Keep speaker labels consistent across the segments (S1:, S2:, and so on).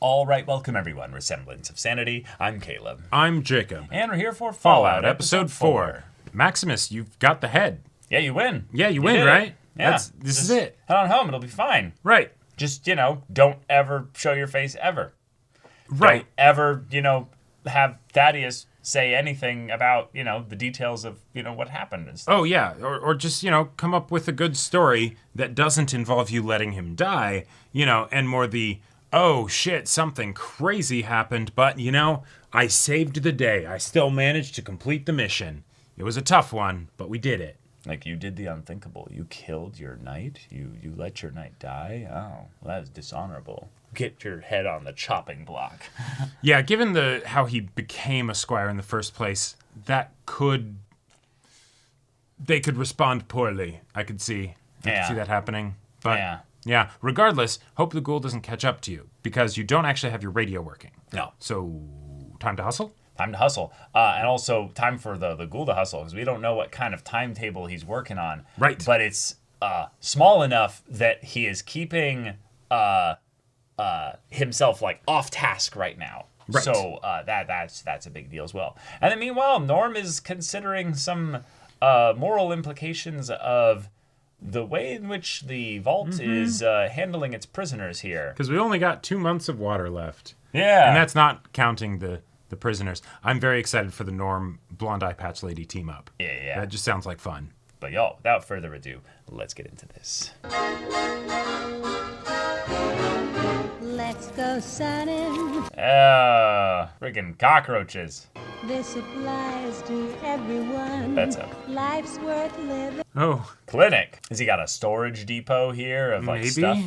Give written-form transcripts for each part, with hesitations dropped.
S1: All right, welcome everyone. We're Semblance of Sanity. I'm Caleb.
S2: I'm Jacob.
S1: And we're here for
S2: Fallout Episode 4. Maximus, you've got the head.
S1: Yeah, you win.
S2: Yeah, you win, right?
S1: Yeah.
S2: This is it.
S1: Head on home. It'll be fine.
S2: Right.
S1: Just, don't ever show your face ever.
S2: Right.
S1: Don't ever, have Thaddeus say anything about, the details of, what happened and stuff.
S2: Oh, yeah. Or just, come up with a good story that doesn't involve you letting him die, and more the, oh, shit, something crazy happened, but, I saved the day. I still managed to complete the mission. It was a tough one, but we did it.
S1: Like, you did the unthinkable. You killed your knight. You let your knight die. Oh, well, that is dishonorable. Get your head on the chopping block.
S2: Yeah, given how he became a squire in the first place, they could respond poorly. I could see that happening. But yeah, regardless, hope the ghoul doesn't catch up to you, because you don't actually have your radio working.
S1: No.
S2: So, time to hustle?
S1: Time to hustle. And also time for the ghoul to hustle, because we don't know what kind of timetable he's working on.
S2: Right.
S1: But it's small enough that he is keeping himself off task right now.
S2: Right.
S1: So that's a big deal as well. And then meanwhile, Norm is considering some moral implications of the way in which the vault is handling its prisoners here.
S2: Because we only got 2 months of water left.
S1: Yeah.
S2: And that's not counting the prisoners. I'm very excited for the Norm Blonde Eye Patch Lady team up.
S1: Yeah.
S2: That just sounds like fun.
S1: But y'all, without further ado, let's get into this.
S3: Let's go sunning.
S1: Friggin' cockroaches.
S3: This applies to everyone.
S1: That's a
S3: Life's worth living.
S2: Oh,
S1: clinic. Has he got a storage depot here of
S2: maybe?
S1: stuff?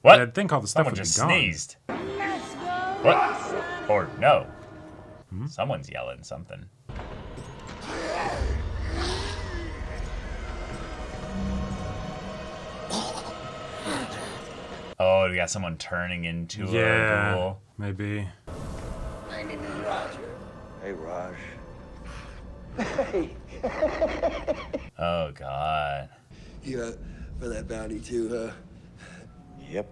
S1: What?
S2: I'd think all the stuff
S1: Someone
S2: would
S1: just
S2: be gone.
S1: sneezed.
S3: Let's go
S1: What?
S3: sunning.
S1: Or no. Someone's yelling something. Oh, we got someone turning into a ghoul.
S2: Maybe.
S4: My name is Roger. Hey, Raj.
S5: Hey,
S1: Oh, God.
S5: you up for that bounty too, huh?
S4: Yep.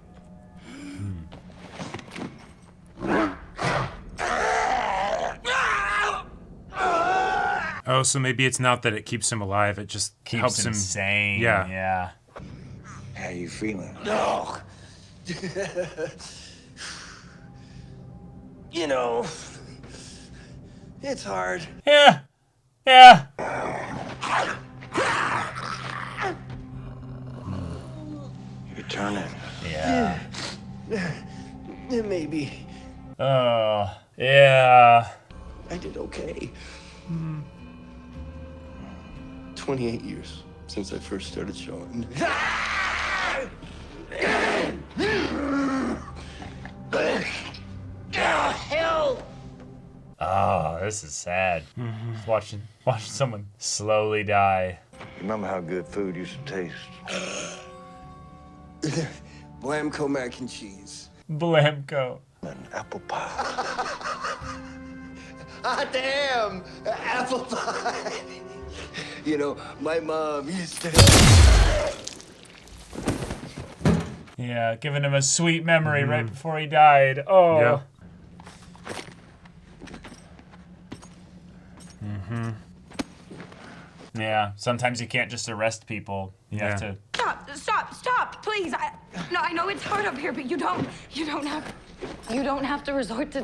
S2: Oh, so maybe it's not that it keeps him alive, it just
S1: Keeps
S2: helps
S1: him sane.
S2: Yeah.
S1: Yeah.
S4: How you feeling?
S5: No. It's hard.
S1: Yeah.
S4: You're turning.
S1: Yeah.
S5: Maybe.
S1: Oh, yeah.
S5: I did okay. 28 years since I first started showing.
S1: Oh, this is sad. Watching someone slowly die.
S4: Remember how good food used to taste?
S5: Blamco mac and cheese.
S1: Blamco.
S4: An apple pie.
S5: Ah, damn! Apple pie! My mom used to.
S1: Yeah, giving him a sweet memory right before he died. Oh.
S2: Yeah.
S1: Yeah, sometimes you can't just arrest people. You have to.
S6: Stop, please. I know it's hard up here, but you don't have to resort to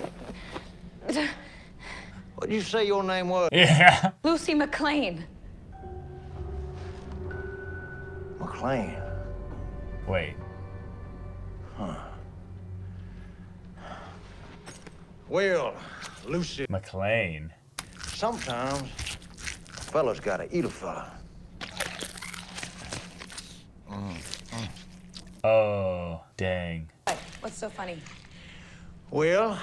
S4: What'd you say your name was?
S1: Yeah.
S6: Lucy McLean.
S4: McLean.
S1: Wait.
S4: Well, Lucy,
S1: McLean.
S4: sometimes a fella's gotta eat a fella.
S1: Oh, dang.
S6: What's so funny?
S4: Well,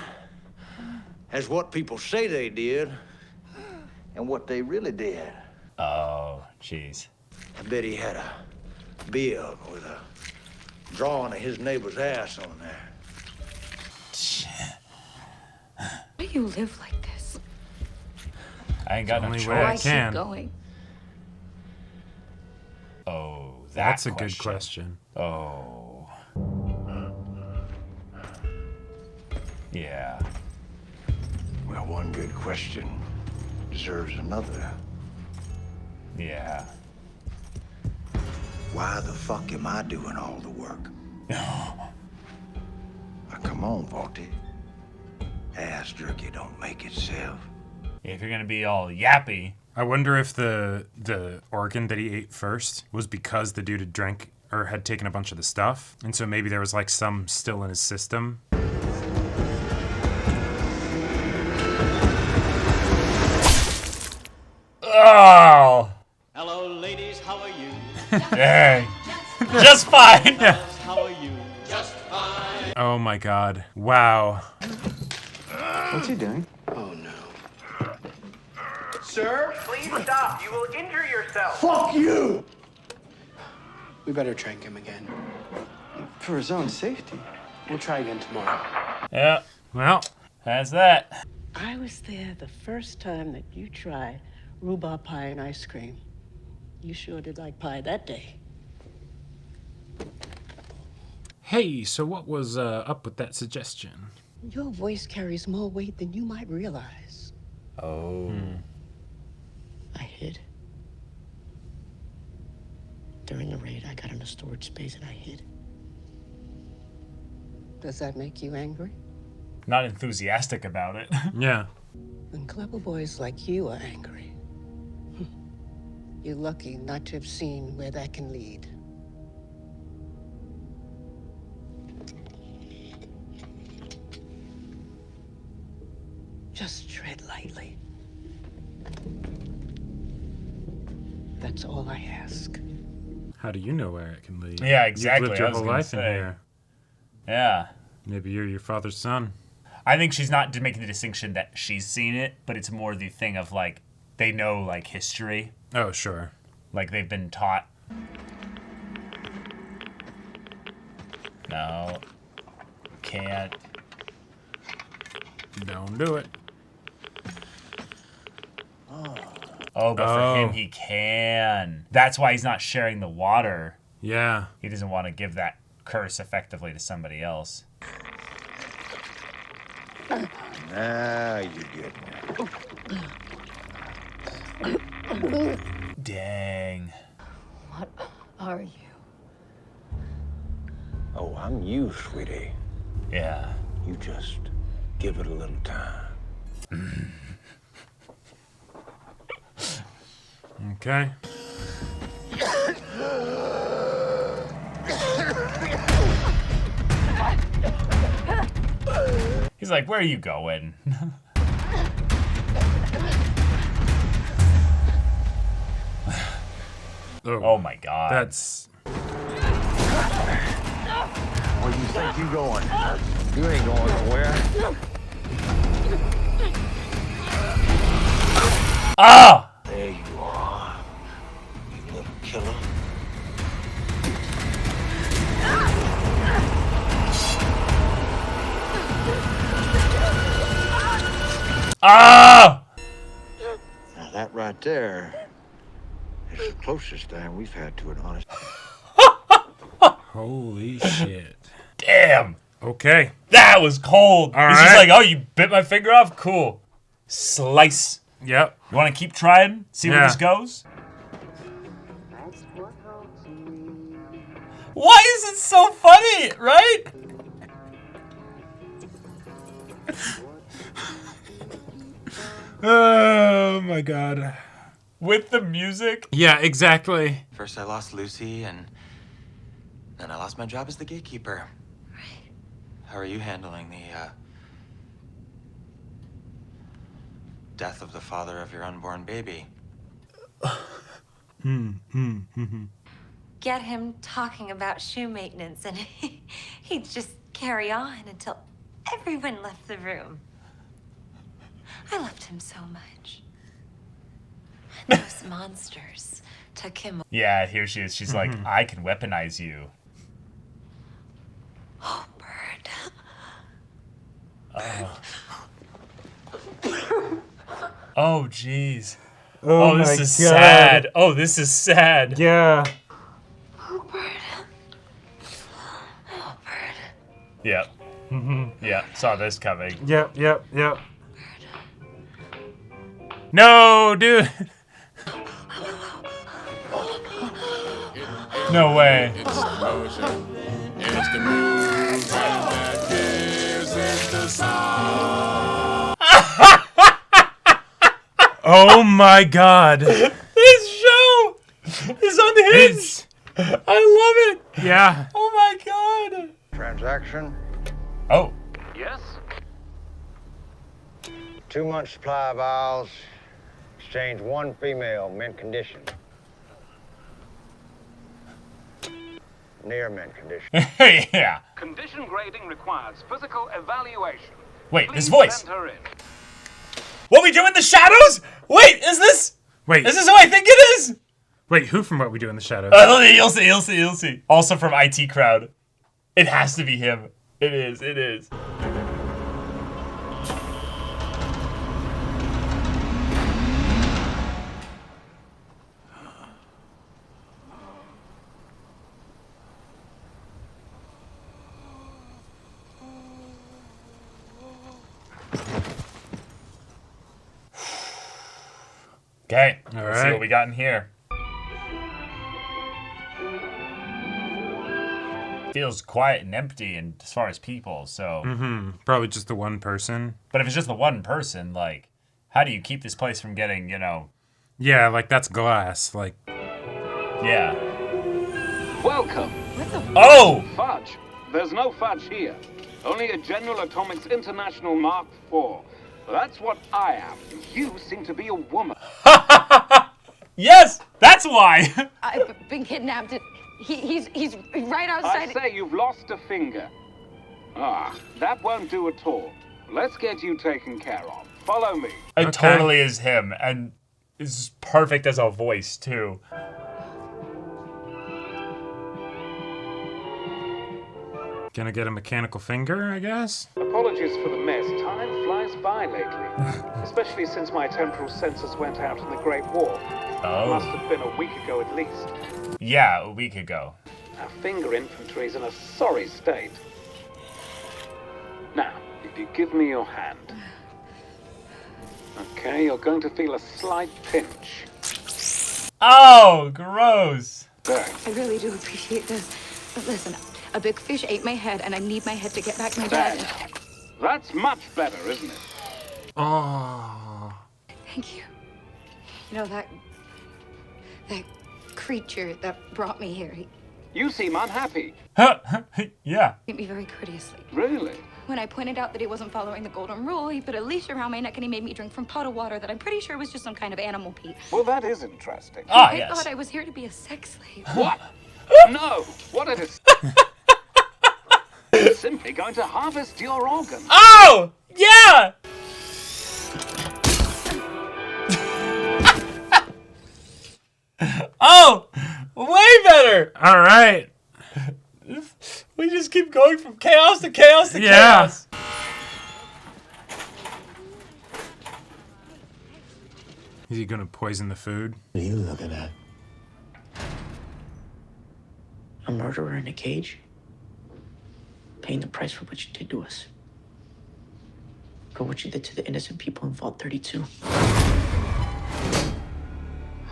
S4: that's what people say they did and what they really did.
S1: Oh, jeez.
S4: I bet he had a bill with a drawing of his neighbor's ass on there.
S6: Why do you live like this?
S1: I ain't got no
S2: Only
S1: choice.
S2: way I
S6: Why
S2: can.
S6: keep going?
S1: Oh,
S2: That's a good question.
S1: Oh. Yeah.
S4: Well, one good question deserves another.
S1: Yeah.
S4: Why the fuck am I doing all the work? Now, come on, Vaulty. Ass jerky don't make itself.
S1: If you're gonna be all yappy.
S2: I wonder if the organ that he ate first was because the dude had drank or had taken a bunch of the stuff, and so maybe there was like some still in his system.
S1: Oh!
S7: Hello, ladies, how are you?
S1: Dang. Just fine.
S7: How are you? Just fine.
S2: Oh my god. Wow.
S8: What's he doing?
S7: Oh, no.
S9: Sir, please stop. You will injure yourself.
S4: Fuck you!
S7: We better trank him again.
S8: For his own safety.
S7: We'll try again tomorrow.
S1: Yeah,
S2: Well,
S1: that's that.
S10: I was there the first time that you tried rhubarb pie and ice cream. You sure did like pie that day.
S2: hey, so what was up with that suggestion?
S10: Your voice carries more weight than you might realize.
S1: Oh.
S10: I hid. During the raid, I got in a storage space and I hid. Does that make you angry?
S1: Not enthusiastic about it.
S2: Yeah.
S10: When clever boys like you are angry, you're lucky not to have seen where that can lead. Just tread lightly. That's all I ask.
S2: How do you know where it can lead?
S1: Yeah, exactly.
S2: You've lived
S1: I
S2: your
S1: was
S2: whole
S1: gonna
S2: life in
S1: say.
S2: here.
S1: Yeah.
S2: Maybe you're your father's son.
S1: I think she's not making the distinction that she's seen it, but it's more the thing of like, they know like history.
S2: Oh, sure.
S1: Like they've been taught. No. Can't.
S2: Don't do it.
S1: Oh, but for him, he can. That's why he's not sharing the water.
S2: Yeah.
S1: He doesn't want to give that curse effectively to somebody else.
S4: Now you get me.
S1: Dang.
S10: What are you?
S4: Oh, I'm you, sweetie.
S1: Yeah.
S4: You just give it a little time.
S2: Okay.
S1: He's like, where are you going? Oh my god.
S2: That's...
S4: Where do you think you going? You ain't going nowhere.
S1: Ah!
S4: There you are, you little killer.
S1: Ah!
S4: Now that right there is the closest thing we've had to an honest.
S2: Holy shit.
S1: Damn.
S2: Okay.
S1: That was cold.
S2: All
S1: He's just
S2: right.
S1: like, oh, you bit my finger off? Cool. Slice.
S2: Yep.
S1: You want to keep trying? See where
S2: Yeah.
S1: this goes? Why is it so funny, right?
S2: Oh my god.
S1: With the music?
S2: Yeah, exactly.
S11: First I lost Lucy, and then I lost my job as the gatekeeper. How are you handling the, death of the father of your unborn baby?
S6: Get him talking about shoe maintenance, and he'd just carry on until everyone left the room. I loved him so much. And those monsters took him.
S1: Yeah, here she is. She's like, I can weaponize you.
S6: Oh, bird.
S1: Oh, jeez. Oh, this is sad. Oh, this is sad.
S2: Yeah.
S6: Oh, bird. Oh, bird.
S1: Yep. Yeah, saw this coming.
S2: Yep. No, dude.
S1: No way.
S2: Oh my god.
S1: This show is unhinged. I love it.
S2: Yeah.
S1: Oh my god.
S4: Transaction.
S1: Oh.
S9: Yes?
S4: 2 months supply of owls. Exchange 1 female, mint condition. Near mint condition.
S1: Yeah.
S9: Condition grading requires physical evaluation.
S1: Wait,
S9: Please
S1: this voice.
S9: send her in.
S1: What we do in the shadows? Wait, is this?
S2: Wait.
S1: Is this who I think it is?
S2: Wait, who from What We Do in the Shadows?
S1: You'll see. Also from IT Crowd. It has to be him. It is. Okay, let's see
S2: right.
S1: what we got in here. Feels quiet and empty, and as far as people, so.
S2: Probably just the one person.
S1: But if it's just the one person, like, how do you keep this place from getting,
S2: Yeah, like that's glass. Like.
S1: Yeah.
S9: Welcome.
S1: Oh!
S9: Fudge. There's no fudge here. Only a General Atomics International Mark IV. That's what I am. You seem to be a woman.
S1: Yes, that's why.
S12: I've been kidnapped. He's right outside.
S9: I say you've lost a finger. That won't do at all. Let's get you taken care of. Follow me.
S1: It totally is him, and is perfect as a voice too.
S2: Gonna get a mechanical finger, I guess?
S9: Apologies for the mess. Time flies by lately. Especially since my temporal sensors went out in the Great War.
S1: Oh.
S9: Must have been a week ago at least.
S1: Yeah, a week ago.
S9: Our finger infantry's in a sorry state. Now, if you give me your hand. Okay, you're going to feel a slight pinch.
S1: Oh, gross.
S9: There.
S12: I really do appreciate this. But listen, a big fish ate my head, and I need my head to get back to my dad.
S9: That's much better, isn't it?
S2: Oh.
S12: Thank you. You know, that creature that brought me here, he
S9: You seem unhappy.
S1: Yeah.
S12: treated me very courteously.
S9: Really?
S12: When I pointed out that he wasn't following the golden rule, he put a leash around my neck and he made me drink from pot of water that I'm pretty sure was just some kind of animal pee.
S9: Well, that is interesting.
S12: I thought I was here to be a sex slave.
S9: What? No! What it is? Simply going to harvest your organs.
S1: Oh! Yeah! Oh! Way better!
S2: All right.
S1: We just keep going from chaos to chaos to
S2: Yeah.
S1: chaos.
S2: Is he gonna poison the food?
S8: What are you looking at? A murderer in a cage? Paying the price for what you did to us. For what you did to the innocent people in Vault 32.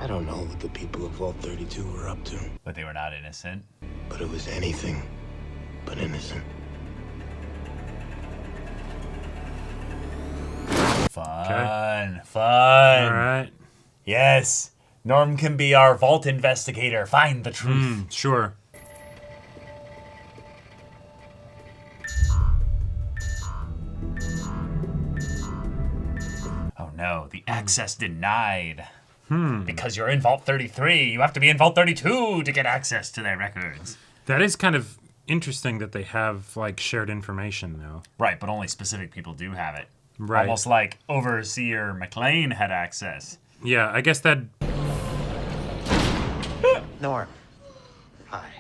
S5: I don't know what the people of Vault 32 were up to,
S1: But they were not innocent.
S5: but it was anything but innocent.
S1: Fun.
S2: All right.
S1: Yes. Norm can be our vault investigator. Find the truth.
S2: Sure.
S1: Oh no, the access denied. Because you're in Vault 33. You have to be in Vault 32 to get access to their records.
S2: That is kind of interesting that they have like shared information though.
S1: Right, but only specific people do have it.
S2: Right.
S1: Almost like Overseer McLean had access.
S2: Yeah, I guess that.
S8: Norm. Hi.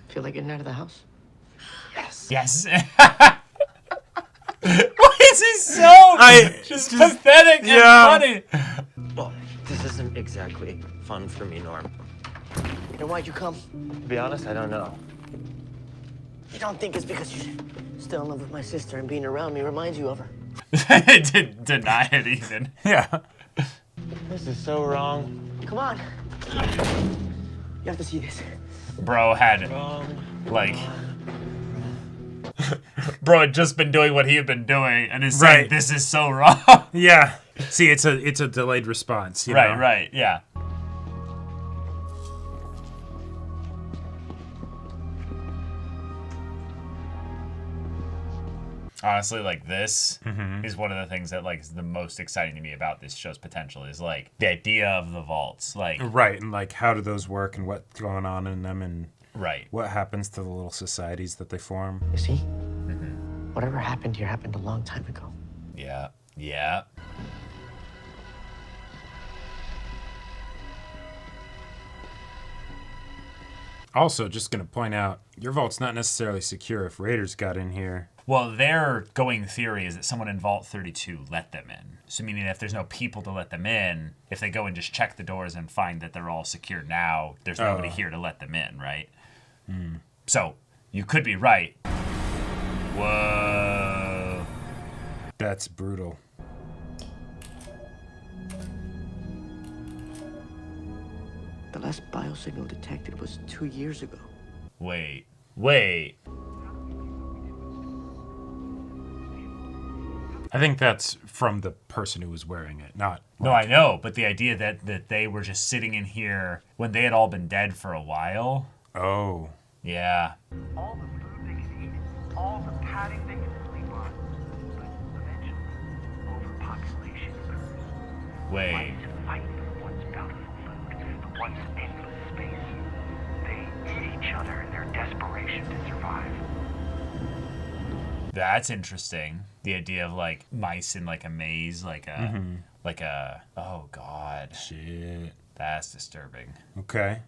S8: Feel like getting out of the house?
S1: Yes. Why is he so just pathetic and funny?
S8: Well, this isn't exactly fun for me, Norm. Then why'd you come? To be honest, I don't know. You don't think it's because you're still in love with my sister and being around me reminds you of her?
S1: Deny it even.
S2: Yeah.
S11: This is so wrong.
S8: Come on. You have to see this.
S1: Bro had, like... Bro had just been doing what he had been doing and is saying, this is so wrong.
S2: Yeah. See, it's a delayed response, you know?
S1: Right, yeah. Honestly, like, this is one of the things that, like, is the most exciting to me about this show's potential is, like, the idea of the vaults. Like,
S2: right, and, like, how do those work and what's going on in them and
S1: right.
S2: what happens to the little societies that they form.
S8: You see? Whatever happened here happened a long time ago.
S1: Yeah, yeah.
S2: Also, just gonna point out, your vault's not necessarily secure if raiders got in here.
S1: Well, their going theory is that someone in Vault 32 let them in. So meaning if there's no people to let them in, if they go and just check the doors and find that they're all secure now, there's nobody here to let them in, right? So, you could be right. Whoa.
S2: That's brutal.
S8: The last biosignal detected was 2 years ago.
S1: Wait.
S2: I think that's from the person who was wearing it, not...
S1: No, I know, but the idea that they were just sitting in here when they had all been dead for a while.
S2: Oh.
S1: Yeah.
S13: All the food they can eat, all the padding they can sleep on. But eventually, overpopulation occurs.
S1: Wait.
S13: Mice fight for once bountiful food, for once endless space. They eat each other in their desperation to survive.
S1: That's interesting. The idea of like mice in like a maze, like a oh god.
S2: Shit.
S1: That's disturbing.
S2: Okay.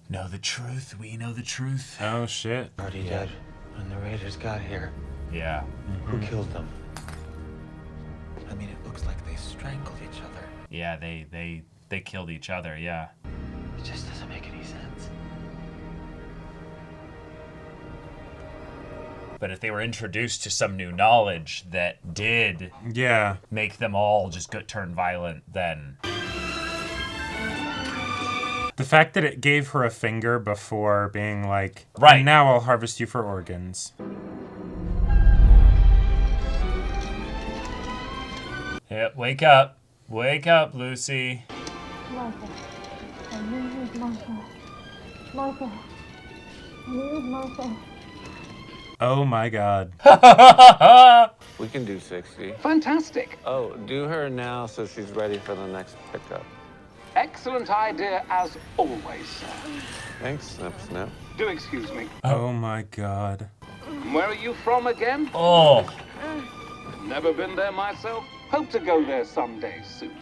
S1: Know the truth. We know the truth.
S2: Oh shit.
S11: Already dead when the raiders got here.
S1: Yeah.
S11: Who killed them? I mean, it looks like they strangled each other.
S1: Yeah, they killed each other, yeah.
S11: It just doesn't make any sense.
S1: But if they were introduced to some new knowledge that did make them all just turn violent, then...
S2: The fact that it gave her a finger before being like,
S1: right,
S2: and now I'll harvest you for organs.
S1: Yep, wake up. Wake up, Lucy.
S3: Martha, I need Martha. Martha, I need Martha.
S2: Oh my god.
S14: We can do 60.
S9: Fantastic.
S14: Oh, do her now so she's ready for the next pickup.
S9: Excellent idea as always, sir.
S14: Thanks, Snip Snip.
S9: Do excuse me.
S2: Oh my god.
S9: Where are you from again?
S1: Oh.
S9: Never been there myself. Hope to go there someday soon.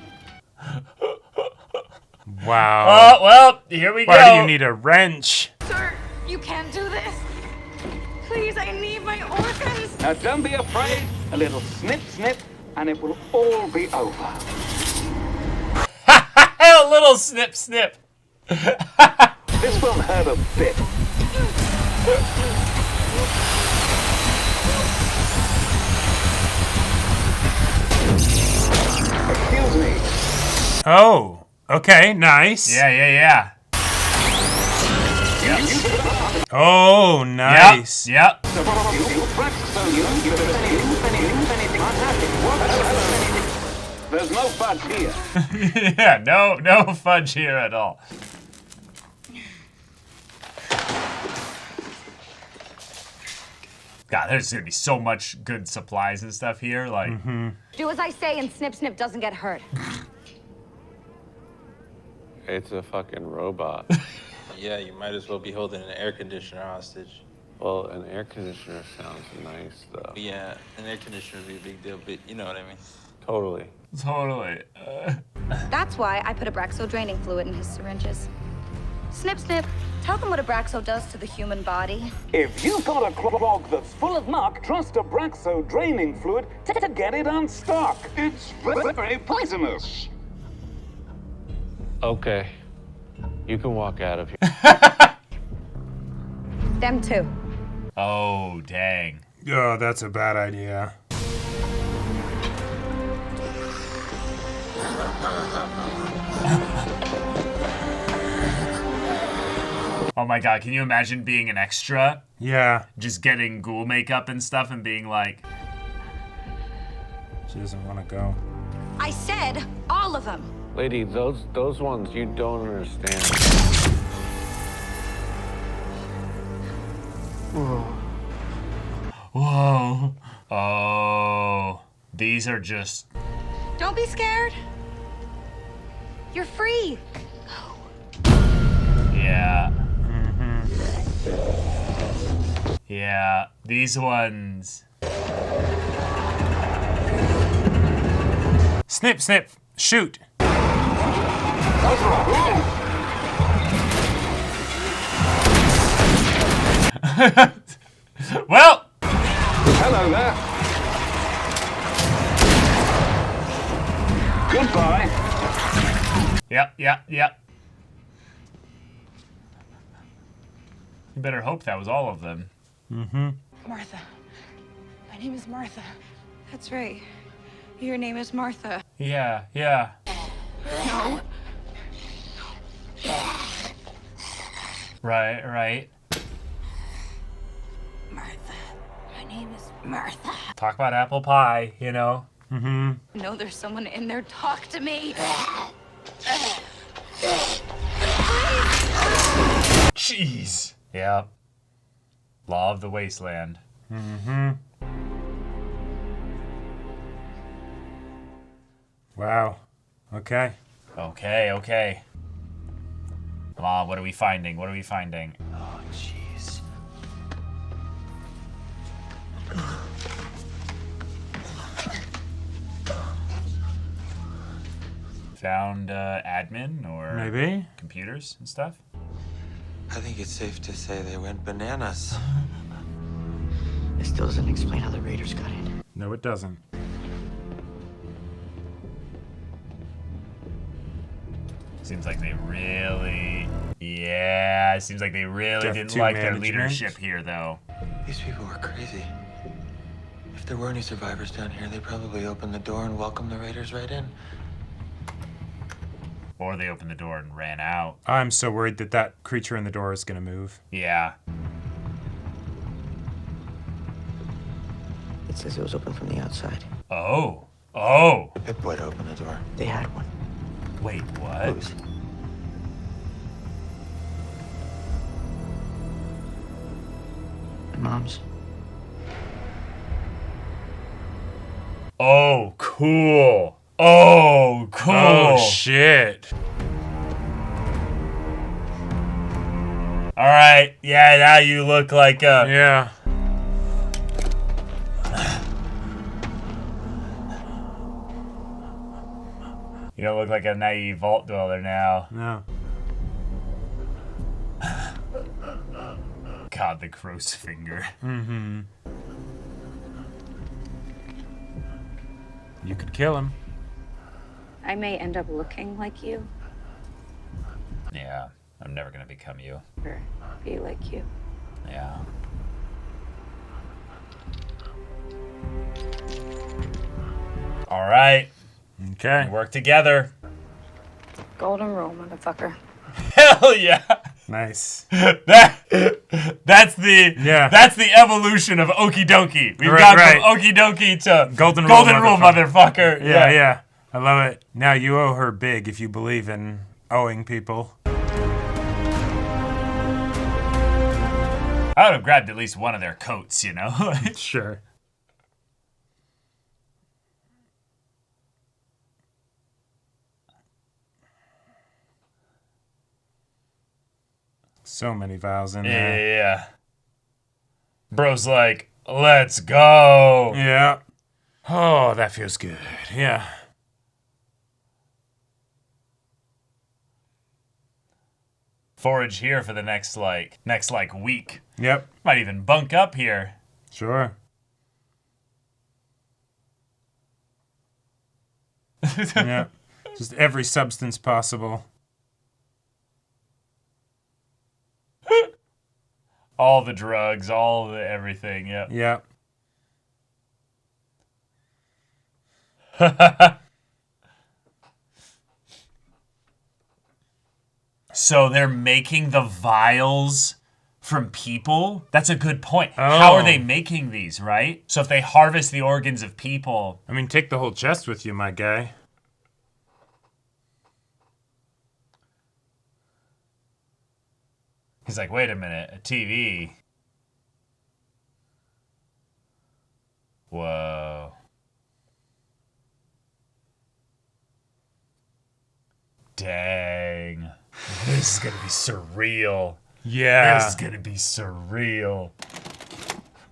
S2: Wow.
S1: Oh, well, here we go.
S2: Why do you need a wrench?
S12: Sir, you can't do this. Please, I need my organs.
S9: Now don't be afraid. A little snip snip and it will all be over.
S1: A little snip snip.
S9: This won't hurt a bit. Excuse me.
S2: Oh, okay, nice.
S1: Yeah.
S2: Oh, nice.
S1: Yep.
S9: There's no fudge here.
S1: Yeah, no fudge here at all. God, there's gonna be so much good supplies and stuff here. Like,
S12: Do as I say and Snip Snip doesn't get hurt.
S14: It's a fucking robot.
S15: Yeah, you might as well be holding an air conditioner hostage.
S14: Well, an air conditioner sounds nice, though.
S15: Yeah, an air conditioner would be a big deal, but you know what I mean.
S14: Totally.
S12: That's why I put Abraxo draining fluid in his syringes. Snip Snip, tell them what Abraxo does to the human body.
S9: If you've got a clog that's full of muck, trust Abraxo draining fluid to get it unstuck. It's very poisonous.
S14: Okay. You can walk out of here.
S12: Them too.
S1: Oh, dang.
S2: Oh, that's a bad idea.
S1: Oh my god, can you imagine being an extra?
S2: Yeah.
S1: Just getting ghoul makeup and stuff and being like...
S2: She doesn't want to go.
S12: I said all of them.
S14: Lady, those ones you don't understand.
S1: Whoa. Oh. These are just...
S12: Don't be scared. You're free.
S1: Yeah. Yeah. These ones...
S2: Snip, snip, shoot.
S1: Well.
S9: Hello there. Goodbye.
S1: Yep. You better hope that was all of them.
S12: Martha. My name is Martha. That's right. Your name is Martha.
S1: Yeah.
S12: No.
S1: Right.
S12: Martha. My name is Martha.
S1: Talk about apple pie, you know?
S12: No, there's someone in there. Talk to me.
S1: Jeez. Yep. Law of the wasteland.
S2: Wow. Okay.
S1: Okay. Come on, what are we finding? Oh, jeez. Found admin or
S2: Maybe.
S1: computers and stuff?
S11: I think it's safe to say they went bananas.
S8: It still doesn't explain how the Raiders got in.
S2: No, it doesn't.
S1: Seems like they really... Yeah, it seems like they really
S2: Def
S1: didn't
S2: 2
S1: like their
S2: management.
S1: leadership here, though.
S11: These people were crazy. If there were any survivors down here, they'd probably open the door and welcome the Raiders right in.
S1: Or they opened the door and ran out.
S2: I'm so worried that that creature in the door is going to move.
S1: Yeah.
S8: It says it was open from the outside.
S1: Oh.
S11: The Pip-Boy to open the door.
S8: They had one.
S1: Wait, what?
S11: Whose?
S8: My mom's.
S1: Oh, cool. Oh, cool.
S2: Oh, shit.
S1: All right. Yeah, now you look like a...
S2: Yeah.
S1: You don't look like a naive vault dweller now.
S2: No.
S1: God, the crow's finger.
S2: You could kill him.
S12: I may end up looking like you
S1: Yeah, I'm never gonna become you.
S12: or be like you.
S1: Yeah. All right.
S2: Okay.
S1: Work together.
S12: Golden rule, motherfucker.
S1: Hell yeah.
S2: Nice.
S1: That's the evolution of okie dokie. We've
S2: Right,
S1: gone from okie dokie to
S2: Golden
S1: rule,
S2: rule,
S1: motherfucker.
S2: Yeah. I love it. Now you owe her big if you believe in owing people.
S1: I would have grabbed at least one of their coats, you know?
S2: Sure. So many vows in there.
S1: Yeah. Bro's like, let's go.
S2: Yeah. Oh, that feels good. Yeah.
S1: Forage here for the next week.
S2: Yep.
S1: Might even bunk up here.
S2: Sure. Yeah. Just every substance possible.
S1: All the drugs, all the everything. Yep.
S2: Yeah.
S1: So they're making the vials from people? That's a good point. How are they making these, right? So if they harvest the organs of people...
S2: I mean, take the whole chest with you, my guy.
S1: He's like, wait a minute, a TV. Whoa. Dang. This is gonna be surreal.
S2: Yeah.
S1: This is gonna be surreal.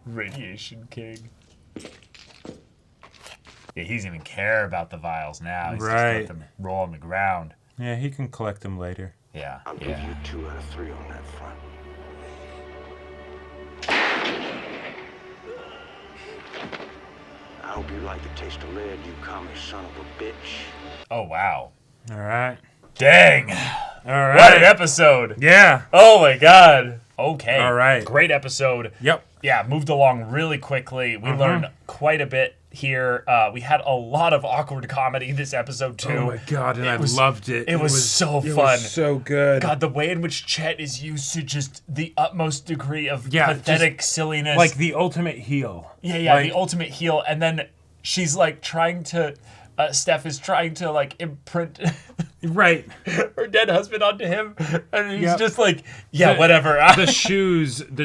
S1: Radiation King. Yeah, he doesn't even care about the vials now. He's just let them roll on the ground.
S2: Yeah, he can collect them later.
S1: Yeah.
S4: I'll give you 2 out of 3 on that front. I hope you like the taste of lead, you commie son of a bitch.
S1: Oh, wow.
S2: All right.
S1: Dang.
S2: All right.
S1: What an episode.
S2: Yeah.
S1: Oh, my God. Okay.
S2: All right.
S1: Great episode.
S2: Yep.
S1: Yeah, moved along really quickly. We learned quite a bit here. We had a lot of awkward comedy this episode, too.
S2: Oh, my God, and I loved it.
S1: It was so fun.
S2: It was so good.
S1: God, the way in which Chet is used to just the utmost degree of
S2: Yeah,
S1: pathetic silliness.
S2: Like the ultimate heel.
S1: Yeah,
S2: Like-
S1: the ultimate heel. And then she's like trying to... Steph is trying to like imprint
S2: right
S1: her dead husband onto him, and he's
S2: Yep.
S1: just like, yeah,
S2: The-
S1: whatever.
S2: the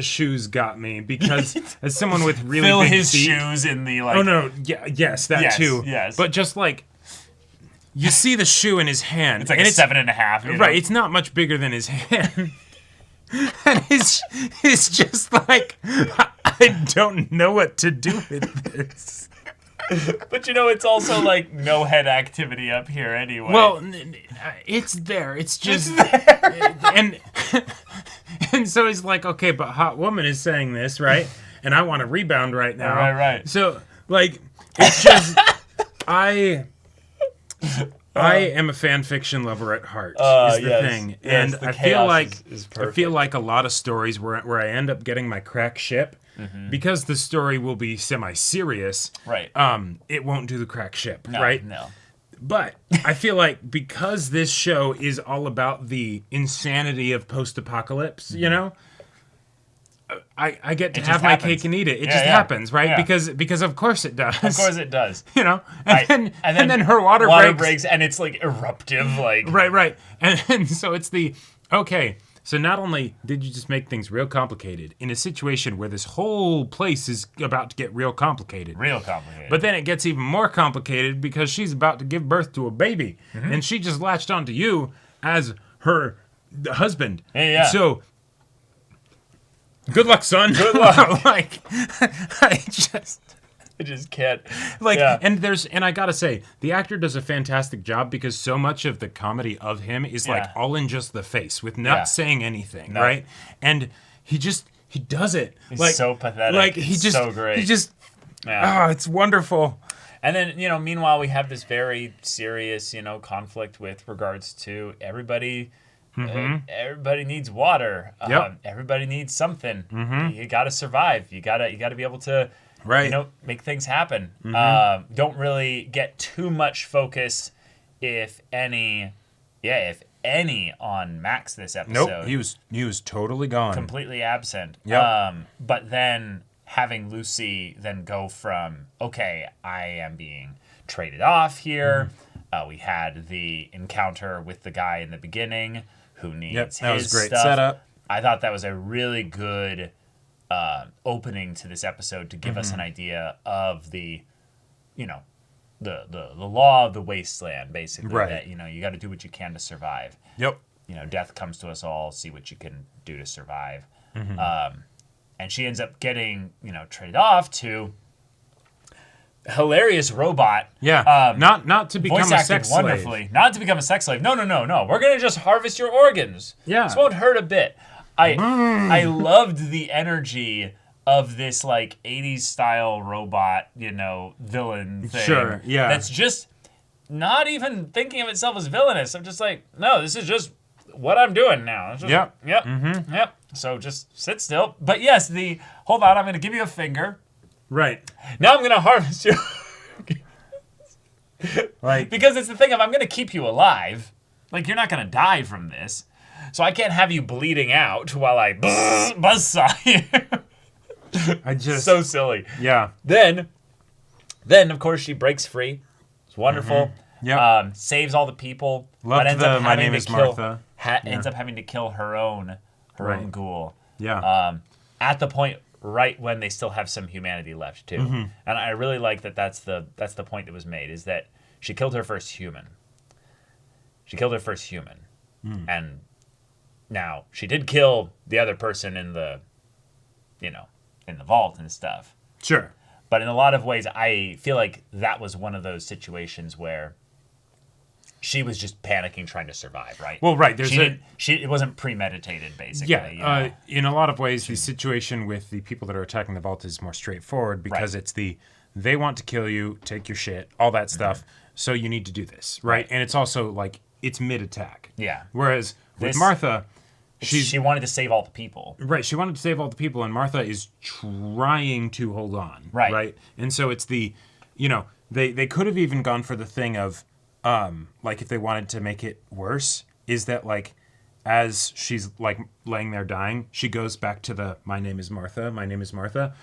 S2: shoes got me because as someone with really
S1: Fill
S2: big
S1: his
S2: feet,
S1: shoes in the like.
S2: Oh no, yeah, yes, that
S1: Yes,
S2: too.
S1: yes.
S2: But just like you see the shoe in his hand,
S1: It's like
S2: and
S1: a 7.5.
S2: Right,
S1: know?
S2: it's not much bigger than his hand. And it's just like I don't know what to do with this.
S1: But you know, it's also like no head activity up here anyway.
S2: Well, it's there. It's just and and so he's like, okay, but Hot Woman is saying this, right? And I want to rebound right now.
S1: Right.
S2: So like, it's just I am a fan fiction lover at heart. Is the thing,
S1: yes,
S2: and
S1: the
S2: I feel
S1: chaos
S2: like
S1: is
S2: I feel like a lot of stories where I end up getting my crack ship. Because the story will be semi-serious,
S1: Right.
S2: It won't do the crack ship,
S1: No,
S2: right?
S1: no.
S2: But I feel like because this show is all about the insanity of post-apocalypse, you know, I get to
S1: It
S2: have
S1: just
S2: my
S1: happens.
S2: cake and eat it. It
S1: Yeah,
S2: just
S1: yeah.
S2: happens, right?
S1: Yeah.
S2: Because of course it does.
S1: Of course it does.
S2: You know,
S1: Right.
S2: and then her water
S1: breaks, and it's like eruptive, like
S2: right, and so it's the okay. So not only did you just make things real complicated in a situation where this whole place is about to get real complicated, but then it gets even more complicated because she's about to give birth to a baby, and she just latched onto you as her husband.
S1: Yeah.
S2: So good luck, son.
S1: Good luck.
S2: Like I
S1: just can't.
S2: Like,
S1: Yeah.
S2: and I gotta say, the actor does a fantastic job because so much of the comedy of him is like all in just the face with not
S1: Yeah.
S2: saying anything,
S1: No.
S2: right? And he does it.
S1: He's
S2: like
S1: so pathetic.
S2: Like he
S1: It's
S2: just
S1: so great.
S2: He just
S1: Yeah.
S2: it's wonderful.
S1: And then, you know, meanwhile, we have this very serious, you know, conflict with regards to everybody. Everybody needs water.
S2: Yep.
S1: Everybody needs something. You got to survive. You got to be able to,
S2: Right.
S1: you know, make things happen. Don't really get too much focus, if any, on Max this episode.
S2: Nope, he was totally gone.
S1: Completely absent.
S2: Yep.
S1: But then having Lucy then go from, okay, I am being traded off here. We had the encounter with the guy in the beginning who needs
S2: that was
S1: his
S2: great
S1: stuff.
S2: setup.
S1: I thought that was a really good opening to this episode to give us an idea of the, you know, the law of the wasteland, basically.
S2: Right.
S1: That, you know, you got to do what you can to survive.
S2: Yep.
S1: You know, death comes to us all. See what you can do to survive.
S2: Mm-hmm.
S1: And she ends up getting, you know, traded off to hilarious robot.
S2: Yeah. Not to become
S1: voice
S2: a
S1: acted
S2: sex
S1: wonderfully.
S2: slave.
S1: Not to become a sex slave. No. We're gonna just harvest your organs.
S2: Yeah.
S1: This won't hurt a bit. I loved the energy of this like 80s style robot, you know, villain thing.
S2: Sure, yeah.
S1: That's just not even thinking of itself as villainous. I'm just like, no, this is just what I'm doing now. It's just,
S2: Yep.
S1: Yep.
S2: Mm-hmm.
S1: Yep. So just sit still. But yes, hold on, I'm going to give you a finger.
S2: Right.
S1: Now I'm going to harvest you.
S2: Like,
S1: because it's the thing of I'm going to keep you alive. Like, you're not going to die from this. So I can't have you bleeding out while I buzzsaw you.
S2: I just...
S1: So silly.
S2: Yeah.
S1: Then, of course, she breaks free. It's wonderful.
S2: Mm-hmm. Yep.
S1: Saves all the people.
S2: Loved
S1: but ends
S2: the
S1: up
S2: My
S1: having
S2: Name
S1: to
S2: is
S1: kill,
S2: Martha.
S1: Ends up having to kill her own ghoul.
S2: Yeah.
S1: At the point right when they still have some humanity left too.
S2: Mm-hmm.
S1: And I really like that. That's the point that was made, is that she killed her first human. And now she did kill the other person in the vault and stuff.
S2: Sure.
S1: But in a lot of ways, I feel like that was one of those situations where she was just panicking, trying to survive, right?
S2: Well, right.
S1: It wasn't premeditated, basically.
S2: Yeah. In a lot of ways, the situation with the people that are attacking the vault is more straightforward because it's they want to kill you, take your shit, all that stuff. So you need to do this, right? And it's also like it's mid-attack.
S1: Yeah.
S2: Whereas with Martha,
S1: she wanted to save all the people.
S2: Right. She wanted to save all the people, and Martha is trying to hold on.
S1: Right.
S2: Right. And so it's they could have even gone for the thing of, like if they wanted to make it worse, is that like, as she's like laying there dying, she goes back to the "My name is Martha. My name is Martha."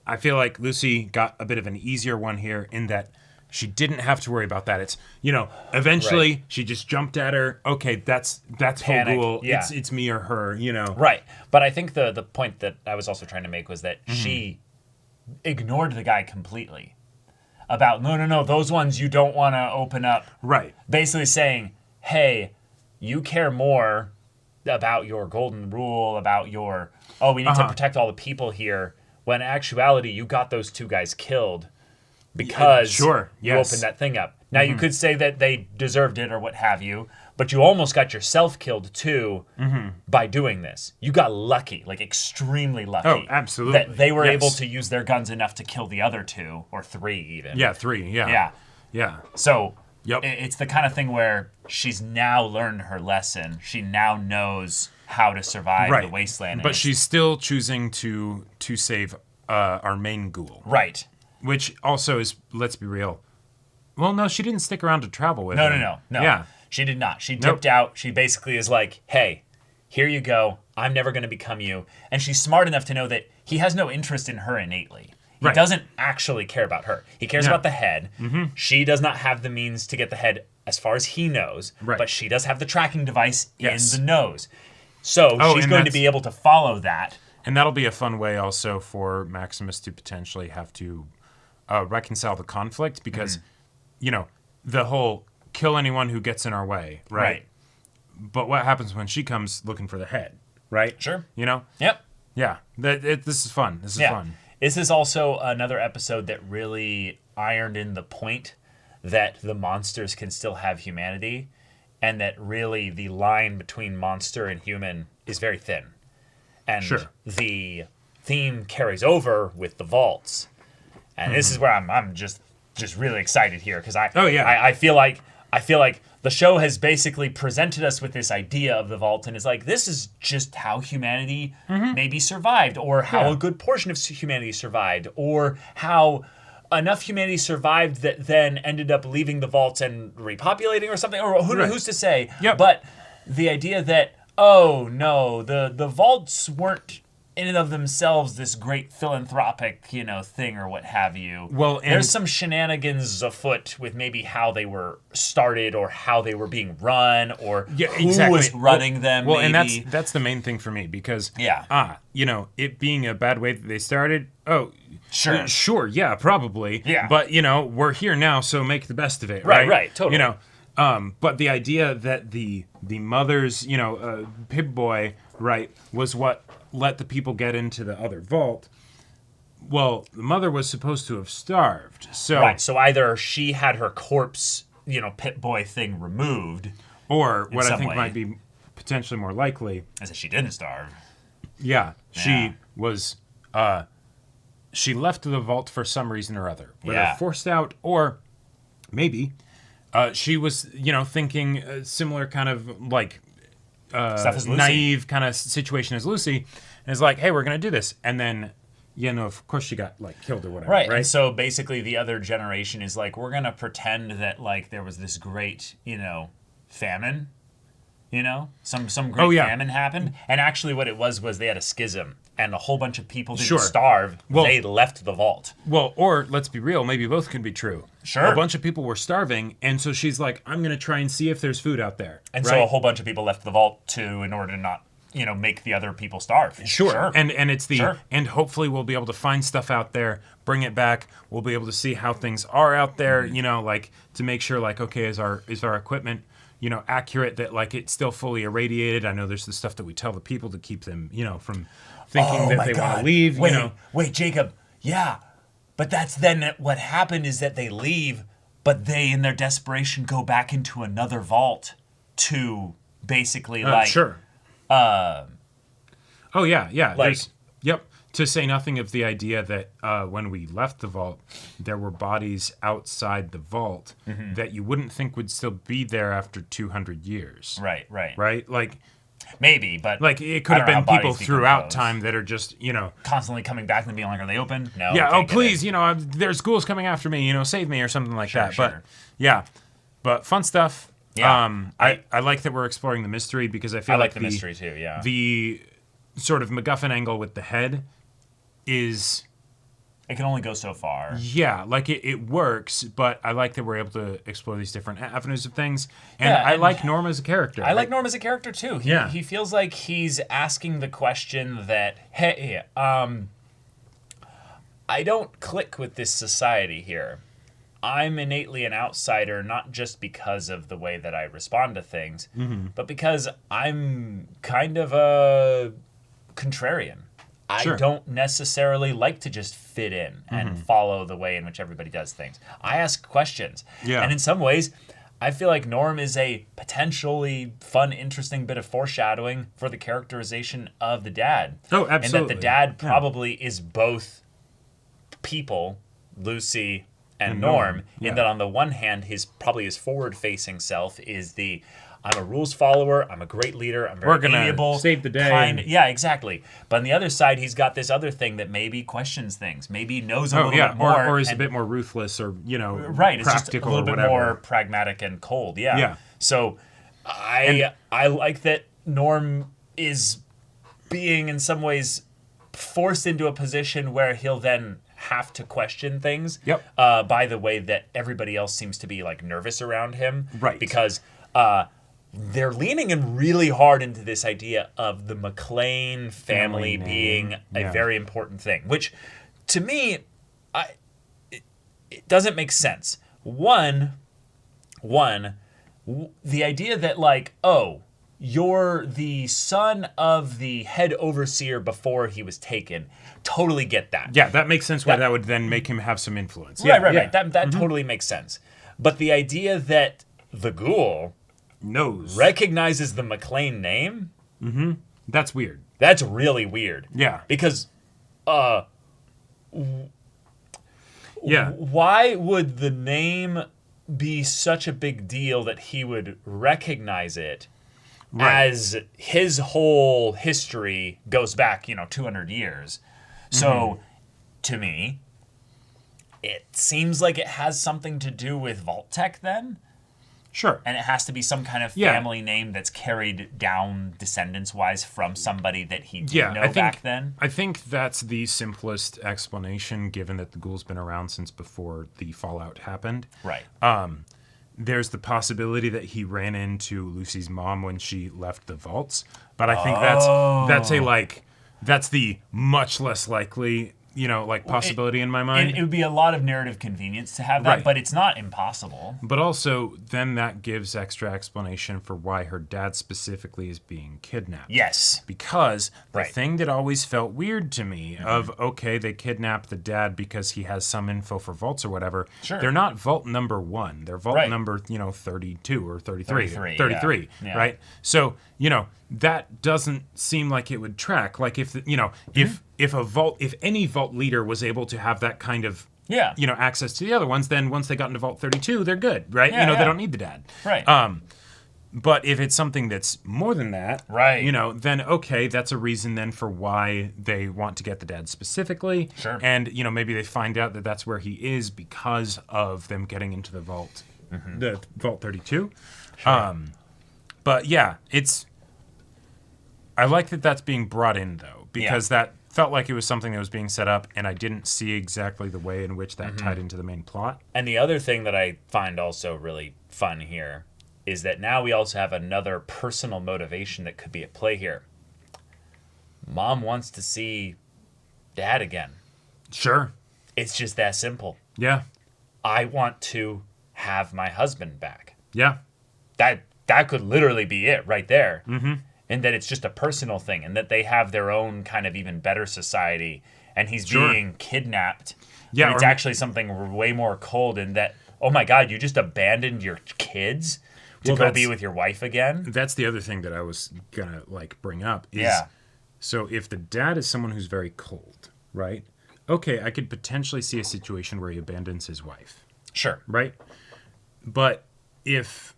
S2: I feel like Lucy got a bit of an easier one here in that she didn't have to worry about that. It's, eventually she just jumped at her. Okay, that's Hogul.
S1: Yeah.
S2: It's me or her,
S1: Right. But I think the point that I was also trying to make was that she ignored the guy completely. About, no, those ones you don't want to open up.
S2: Right.
S1: Basically saying, hey, you care more about your golden rule, about your, we need to protect all the people here, when in actuality you got those two guys killed. Because you opened that thing up. Now, you could say that they deserved it or what have you, but you almost got yourself killed, too, by doing this. You got lucky, like extremely lucky.
S2: Oh, absolutely.
S1: That they were able to use their guns enough to kill the other two, or three even.
S2: Yeah, 3, yeah.
S1: Yeah. So, it's the kind of thing where she's now learned her lesson. She now knows how to survive the wasteland.
S2: But she's still choosing to save our main ghoul.
S1: Right.
S2: Which also is, let's be real. Well, no, she didn't stick around to travel with him.
S1: No.
S2: Yeah.
S1: She did not. She dipped out. She basically is like, hey, here you go. I'm never going to become you. And she's smart enough to know that he has no interest in her innately. He doesn't actually care about her. He cares about the head. She does not have the means to get the head as far as he knows. But she does have the tracking device in the nose. So she's going to be able to follow that.
S2: And that'll be a fun way also for Maximus to potentially have to reconcile the conflict because, the whole kill anyone who gets in our way, right? But what happens when she comes looking for the head, right?
S1: Sure.
S2: Yep. Yeah. This is fun. This is fun.
S1: This is also another episode that really ironed in the point that the monsters can still have humanity and that really the line between monster and human is very thin. And the theme carries over with the vaults. And this is where I'm just really excited here because I feel like the show has basically presented us with this idea of the vault and is like, this is just how humanity maybe survived, or how a good portion of humanity survived, or how enough humanity survived that then ended up leaving the vaults and repopulating or something, or who's to say? But the idea that, oh no, the vaults weren't in and of themselves this great philanthropic, thing or what have you.
S2: Well,
S1: there's some shenanigans afoot with maybe how they were started or how they were being run or who was running them.
S2: Well,
S1: maybe.
S2: And that's the main thing for me because it being a bad way that they started. Oh, sure, yeah, probably.
S1: Yeah.
S2: But we're here now, so make the best of it.
S1: Right, totally.
S2: But the idea that the mother's Pip Boy was what let the people get into the other vault. Well, the mother was supposed to have starved. So
S1: so either she had her corpse, Pip Boy thing removed,
S2: or what I think might be potentially more likely
S1: is that she didn't starve.
S2: Yeah, she was. She left the vault for some reason or other, whether forced out or maybe she was, thinking similar kind of like
S1: Stuff is Lucy.
S2: naive kind of situation as Lucy, and is like, hey, we're gonna do this, and then of course she got like killed or whatever,
S1: Right.
S2: right?
S1: And so basically the other generation is like, we're gonna pretend that like there was this great, famine. Some great famine happened, and actually what it was they had a schism, and a whole bunch of people didn't starve.
S2: Well,
S1: they left the vault.
S2: Well, or let's be real, maybe both can be true.
S1: Sure.
S2: A bunch of people were starving, and so she's like, I'm going to try and see if there's food out there.
S1: And
S2: right?
S1: so a whole bunch of people left the vault too, in order to not, make the other people starve.
S2: Sure. And it's and hopefully we'll be able to find stuff out there, bring it back. We'll be able to see how things are out there, like to make sure like, okay, is our equipment, accurate, that like it's still fully irradiated. I know there's the stuff that we tell the people to keep them, from thinking that they want to leave,
S1: Wait, Jacob. Yeah. But that's then what happened is that they leave, but they, in their desperation, go back into another vault to basically
S2: Sure. Oh, yeah.
S1: Like,
S2: yep. To say nothing of the idea that when we left the vault, there were bodies outside the vault that you wouldn't think would still be there after 200 years.
S1: Right.
S2: Right? Like,
S1: maybe, but
S2: like it could have been people throughout time that are just,
S1: constantly coming back and being like, are they open? No.
S2: Yeah, oh, please, there's ghouls coming after me, save me or something like that.
S1: Sure.
S2: But, yeah. But fun stuff.
S1: Yeah.
S2: I like that we're exploring the mystery because I feel
S1: like the mystery too, yeah.
S2: The sort of MacGuffin angle with the head is...
S1: It can only go so far.
S2: Yeah, like it works, but I like that we're able to explore these different avenues of things. And
S1: Yeah,
S2: I
S1: and
S2: like Norm as a character.
S1: I like Norm as a character too. He feels like he's asking the question that, hey, I don't click with this society here. I'm innately an outsider, not just because of the way that I respond to things, but because I'm kind of a contrarian. I don't necessarily like to just fit in and follow the way in which everybody does things. I ask questions.
S2: Yeah.
S1: And in some ways, I feel like Norm is a potentially fun, interesting bit of foreshadowing for the characterization of the dad.
S2: Oh, absolutely.
S1: And that the dad probably is both people, Lucy and Norm, in that on the one hand, his forward-facing self is the... I'm a rules follower. I'm a great leader. I'm very amiable.
S2: Save the day.
S1: Yeah, exactly. But on the other side, he's got this other thing that maybe questions things, maybe knows a little bit more.
S2: Or is a bit more ruthless or,
S1: right, it's just a little bit more pragmatic and cold. Yeah.
S2: Yeah.
S1: So I like that Norm is being in some ways forced into a position where he'll then have to question things.
S2: Yep.
S1: By the way that everybody else seems to be like nervous around him.
S2: Right.
S1: Because they're leaning in really hard into this idea of the McClane family being a very important thing, which to me, it doesn't make sense. One, the idea that like, oh, you're the son of the head overseer before he was taken. Totally get that.
S2: Yeah, that makes sense why that would then make him have some influence.
S1: Right. That totally makes sense. But the idea that the ghoul recognizes the McClane name?
S2: That's weird.
S1: That's really weird.
S2: Yeah.
S1: Because, why would the name be such a big deal that he would recognize it as his whole history goes back, 200 years? So, to me, it seems like it has something to do with Vault Tech then.
S2: Sure.
S1: And it has to be some kind of family name that's carried down descendants-wise from somebody that he did know back then.
S2: I think that's the simplest explanation, given that the ghoul's been around since before the Fallout happened.
S1: Right.
S2: There's the possibility that he ran into Lucy's mom when she left the vaults, but I think that's the much less likely possibility in my mind.
S1: It would be a lot of narrative convenience to have that, but it's not impossible.
S2: But also, then that gives extra explanation for why her dad specifically is being kidnapped.
S1: Yes.
S2: Because the thing that always felt weird to me of, okay, they kidnapped the dad because he has some info for vaults or whatever.
S1: Sure.
S2: They're not vault number 1. They're vault number, 32 or 33. 33, right? So, that doesn't seem like it would track. Like if if any vault leader was able to have that kind of access to the other ones, then once they got into Vault 32, they're good, right? They don't need the dad.
S1: Right.
S2: But if it's something that's more than that,
S1: right?
S2: Then okay, that's a reason then for why they want to get the dad specifically.
S1: Sure.
S2: And maybe they find out that that's where he is because of them getting into the vault, the Vault 32.
S1: Sure.
S2: But yeah, I like that that's being brought in though, because that felt like it was something that was being set up, and I didn't see exactly the way in which that tied into the main plot.
S1: And the other thing that I find also really fun here is that now we also have another personal motivation that could be at play here. Mom wants to see Dad again.
S2: Sure.
S1: It's just that simple.
S2: Yeah.
S1: I want to have my husband back.
S2: Yeah.
S1: That could literally be it right there.
S2: Mm-hmm.
S1: And that it's just a personal thing, and that they have their own kind of even better society, and he's being kidnapped.
S2: Yeah.
S1: And it's actually something way more cold, in that, oh my God, you just abandoned your kids to go be with your wife again?
S2: That's the other thing that I was gonna bring up.
S1: Yeah.
S2: So if the dad is someone who's very cold, right? Okay, I could potentially see a situation where he abandons his wife.
S1: Sure.
S2: Right? But if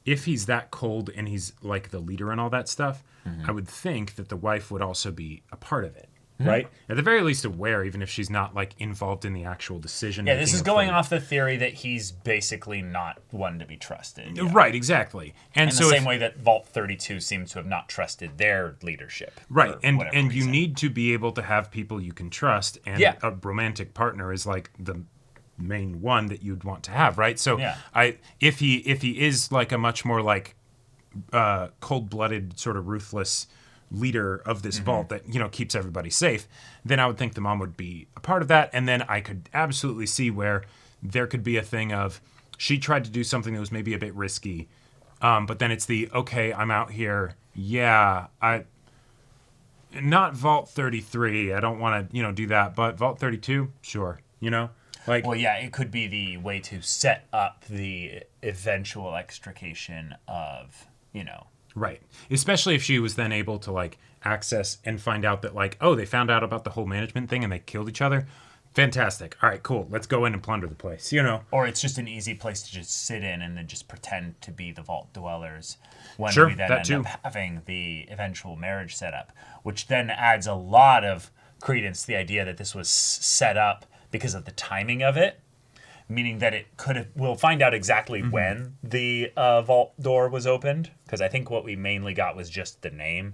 S2: he's that cold and he's like the leader and all that stuff, I would think that the wife would also be a part of it. Right? At the very least aware, even if she's not involved in the actual decision.
S1: Yeah, this is going off the theory that he's basically not one to be trusted. Yeah.
S2: Right, exactly. And so
S1: the same way that Vault 32 seems to have not trusted their leadership.
S2: Right, and you need to be able to have people you can trust, and a romantic partner is the main one that you'd want to have, right? So if he is a much more cold-blooded, sort of ruthless leader of this vault that keeps everybody safe, then I would think the mom would be a part of that. And then I could absolutely see where there could be a thing of she tried to do something that was maybe a bit risky, but then it's okay, I'm out here, not Vault 33, I don't want to do that, but Vault 32, sure.
S1: Well, yeah, it could be the way to set up the eventual extrication of
S2: Right. Especially if she was then able to access and find out that they found out about the whole management thing and they killed each other. Fantastic. All right, cool. Let's go in and plunder the place,
S1: Or it's just an easy place to just sit in and then just pretend to be the vault dwellers when
S2: sure,
S1: we then
S2: that
S1: end up having the eventual marriage setup, which then adds a lot of credence to the idea that this was set up because of the timing of it. Meaning that it could have, we'll find out exactly when the vault door was opened, because I think what we mainly got was just the name,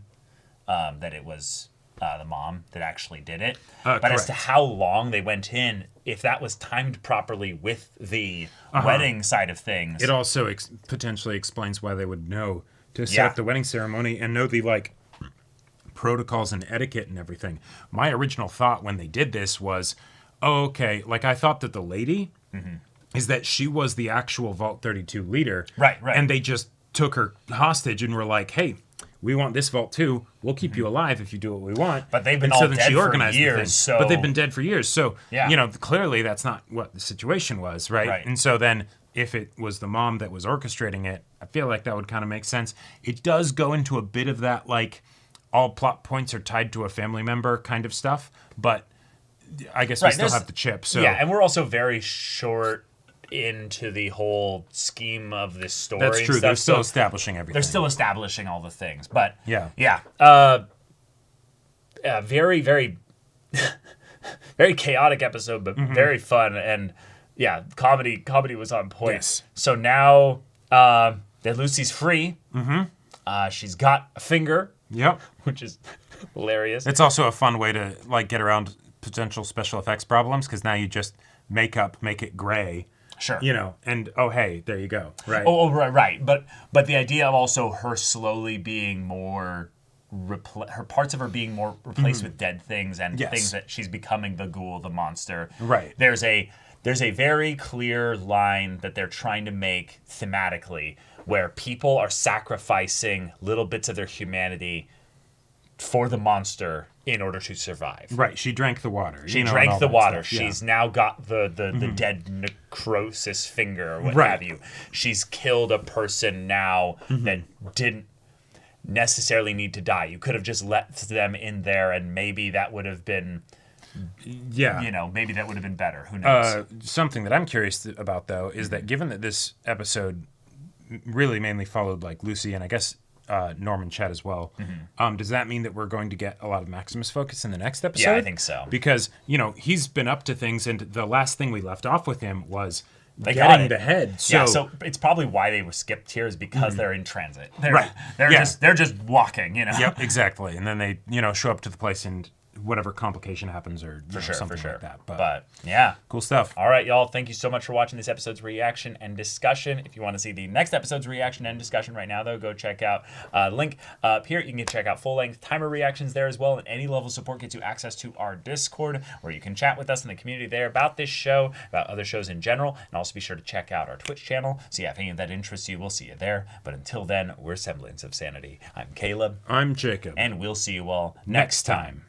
S1: that it was the mom that actually did it. But as to how long they went in, if that was timed properly with the wedding side of things.
S2: It also potentially explains why they would know to set up the wedding ceremony and know the protocols and etiquette and everything. My original thought when they did this was, okay, I thought that the lady is that she was the actual Vault 32 leader.
S1: Right.
S2: And they just took her hostage and were like, hey, we want this vault too. We'll keep you alive if you do what we want.
S1: But they've been all dead for years. So...
S2: But they've been dead for years. So, clearly that's not what the situation was, right? And so then if it was the mom that was orchestrating it, I feel like that would kind of make sense. It does go into a bit of that, all plot points are tied to a family member kind of stuff. But I guess we still have the chip. So.
S1: Yeah, and we're also very short into the whole scheme of this story.
S2: That's true. They're still establishing everything.
S1: They're still establishing all the things. But
S2: yeah.
S1: Very, very, very chaotic episode, but very fun. And comedy was on point.
S2: Yes.
S1: So now that Lucy's free, she's got a finger.
S2: Yep.
S1: Which is hilarious.
S2: It's also a fun way to get around potential special effects problems, because now you just make it gray.
S1: Sure.
S2: And hey, there you go. Right.
S1: Right. But the idea of also her slowly being more her parts of her being more replaced with dead things and things that she's becoming the ghoul, the monster.
S2: Right.
S1: There's a very clear line that they're trying to make thematically where people are sacrificing little bits of their humanity for the monster in order to survive.
S2: Right. She drank the water.
S1: She drank the water. She's now got the dead necrosis finger or what have you. She's killed a person now that didn't necessarily need to die. You could have just let them in there and maybe that would have been maybe that would have been better. Who knows?
S2: Something that I'm curious about though is that given that this episode really mainly followed like Lucy and I guess Norm and Chet as well. Does that mean that we're going to get a lot of Maximus focus in the next episode?
S1: Yeah, I think so.
S2: Because, he's been up to things, and the last thing we left off with him was
S1: They
S2: getting
S1: got
S2: the head.
S1: So it's probably why they were skipped here is because they're in transit. They're
S2: Yeah.
S1: they're just walking,
S2: Yep, exactly. And then they, show up to the place and whatever complication happens or something like that.
S1: But yeah,
S2: cool stuff.
S1: All right, y'all. Thank you so much for watching this episode's reaction and discussion. If you want to see the next episode's reaction and discussion right now, though, go check out link up here. You can check out full-length timer reactions there as well. And any level of support gets you access to our Discord, where you can chat with us in the community there about this show, about other shows in general, and also be sure to check out our Twitch channel. So yeah, if any of that interests you, we'll see you there. But until then, we're Semblance of Sanity. I'm Caleb.
S2: I'm Jacob.
S1: And we'll see you all next time.